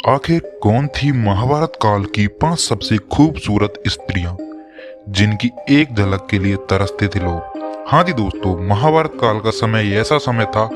आखिर कौन थी महाभारत काल की 5 सबसे खूबसूरत स्त्रियां जिनकी एक झलक के लिए तरसते थे लोग। हाँ जी दोस्तों, महाभारत काल का समय ऐसा समय था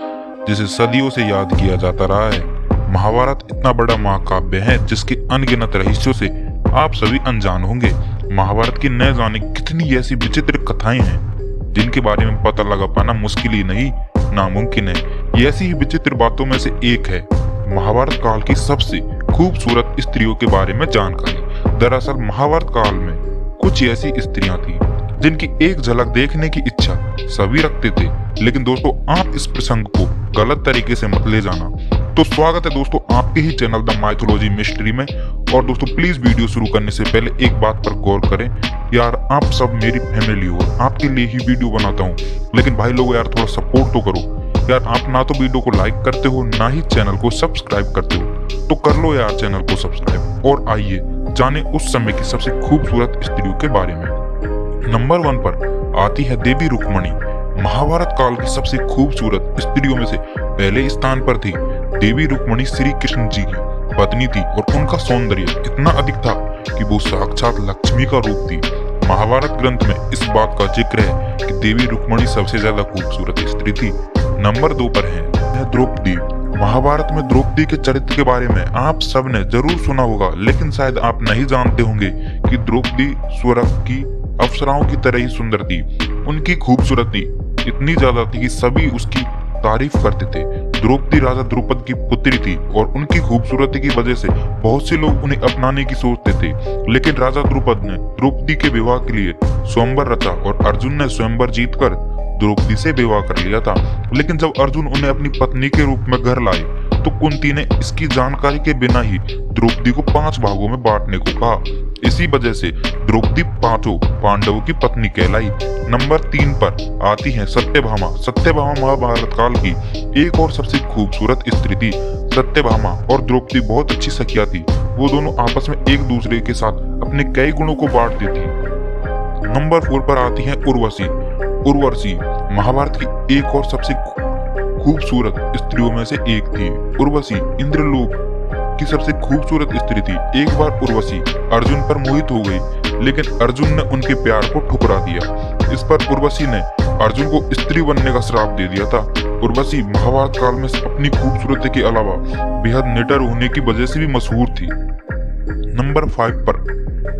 जिसे सदियों से याद किया जाता रहा है। महाभारत इतना बड़ा महाकाव्य है जिसके अनगिनत रहस्यों से आप सभी अनजान होंगे। महाभारत की न जाने कितनी ऐसी विचित्र कथाएं हैं जिनके बारे में पता लगा पाना मुश्किल ही नहीं नामुमकिन है। ये ऐसी ही विचित्र बातों में से एक है महाभारत काल की सबसे खूबसूरत स्त्रियों के बारे में जानकारी। दरअसल महाभारत काल में कुछ ऐसी स्त्रियां थी जिनकी एक झलक देखने की इच्छा सभी रखते थे। लेकिन दोस्तों, आप इस प्रसंग को गलत तरीके से मत ले जाना। तो स्वागत है दोस्तों आपके ही चैनल द माइथोलॉजी मिस्ट्री में। और दोस्तों प्लीज वीडियो शुरू करने से पहले एक बात पर गौर करें, यार आप सब मेरी फैमिली हो, आपके लिए ही वीडियो बनाता हूँ, लेकिन भाई लोग यार थोड़ा सपोर्ट तो करो यार। आप ना तो वीडियो को लाइक करते हो ना ही चैनल को सब्सक्राइब करते हो, तो कर लो यार चैनल को सब्सक्राइब। और आइए जाने उस समय की सबसे खूबसूरत स्त्रियों के बारे में। नंबर 1 पर आती है देवी रुक्मणी। महाभारत काल की सबसे खूबसूरत स्त्रियों में से पहले स्थान पर थी देवी रुक्मणी। श्री कृष्ण जी की पत्नी थी और उनका सौंदर्य इतना अधिक था कि वो साक्षात लक्ष्मी का रूप थी। महाभारत ग्रंथ में इस बात का जिक्र है कि देवी रुक्मणी सबसे ज्यादा खूबसूरत स्त्री थी। नंबर 2 पर है द्रौपदी। महाभारत में द्रौपदी के चरित्र के बारे में आप सब ने जरूर सुना होगा, लेकिन शायद आप नहीं जानते होंगे कि द्रौपदी स्वर्ग की अप्सराओं की तरह ही सुंदर थी। उनकी खूबसूरती इतनी ज्यादा थी कि सभी उसकी तारीफ करते थे। द्रौपदी राजा द्रुपद की पुत्री थी और उनकी खूबसूरती की वजह से बहुत से लोग उन्हें अपनाने की सोचते थे। लेकिन राजा द्रुपद ने द्रौपदी के विवाह के लिए स्वयंवर रचा और अर्जुन ने स्वयंवर जीतकर द्रौपदी से विवाह कर लिया था। लेकिन जब अर्जुन उन्हें अपनी पत्नी के रूप में घर लाए तो कुंती ने इसकी जानकारी के बिना ही द्रौपदी को 5 भागों में बांटने को कहा। इसी वजह से द्रौपदी 5 पांडवों की पत्नी कहलाई। नंबर 3 पर आती है सत्यभामा। सत्यभामा महाभारत काल की एक और सबसे खूबसूरत स्त्री थी। सत्यभामा और द्रौपदी बहुत अच्छी सखियां थी। वो दोनों आपस में एक दूसरे के साथ अपने कई गुणों को बांटती थी। नंबर 4 पर आती है उर्वशी। उर्वशी महाभारत की एक और सबसे खूबसूरत स्त्रियों में से एक थी। उर्वशी इंद्रलोक की सबसे खूबसूरत स्त्री थी। एक बार उर्वशी अर्जुन पर मोहित हो गई, लेकिन अर्जुन ने उनके प्यार को ठुकरा दिया। इस पर उर्वशी ने अर्जुन को स्त्री बनने का श्राप दे दिया था। उर्वशी महाभारत काल में अपनी खूबसूरती के अलावा बेहद निडर होने की वजह से भी मशहूर थी। नंबर 5 पर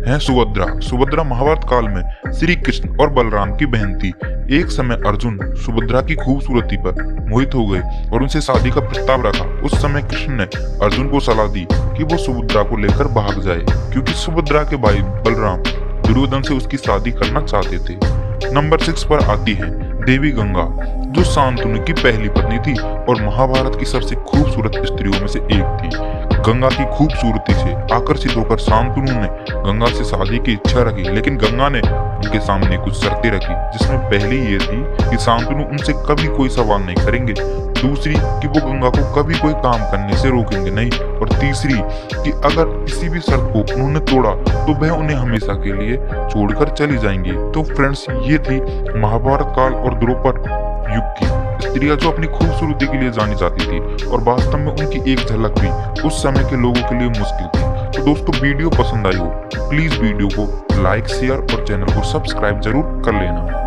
है सुभद्रा। सुभद्रा महाभारत काल में श्री कृष्ण और बलराम की बहन थी। एक समय अर्जुन सुभद्रा की खूबसूरती पर मोहित हो गए और उनसे शादी का प्रस्ताव रखा। उस समय कृष्ण ने अर्जुन को सलाह दी कि वो सुभद्रा को लेकर भाग जाए, क्योंकि सुभद्रा के भाई बलराम दुर्योधन से उसकी शादी करना चाहते थे। नंबर 6 पर आती है देवी गंगा, जो शांतनु की पहली पत्नी थी और महाभारत की सबसे खूबसूरत स्त्रियों में से एक थी। गंगा की खूबसूरती से आकर्षित होकर शांतनु ने गंगा से शादी की इच्छा रखी, लेकिन गंगा ने उनके सामने कुछ शर्तें रखी, जिसमें पहली ये थी कि शांतनु उनसे कभी कोई सवाल नहीं करेंगे, दूसरी कि वो गंगा को कभी कोई काम करने से रोकेंगे नहीं, और तीसरी कि अगर किसी भी शर्त को उन्होंने तोड़ा तो वह उन्हें हमेशा के लिए छोड़कर चली जाएंगी। तो फ्रेंड्स, ये थी महाभारत काल और द्रौपद युग की स्त्रियां जो अपनी खूबसूरती के लिए जानी जाती थी, और वास्तव में उनकी एक झलक भी उस समय के लोगों के लिए मुश्किल थी। तो दोस्तों, वीडियो पसंद आई हो तो प्लीज वीडियो को लाइक, शेयर और चैनल को सब्सक्राइब जरूर कर लेना।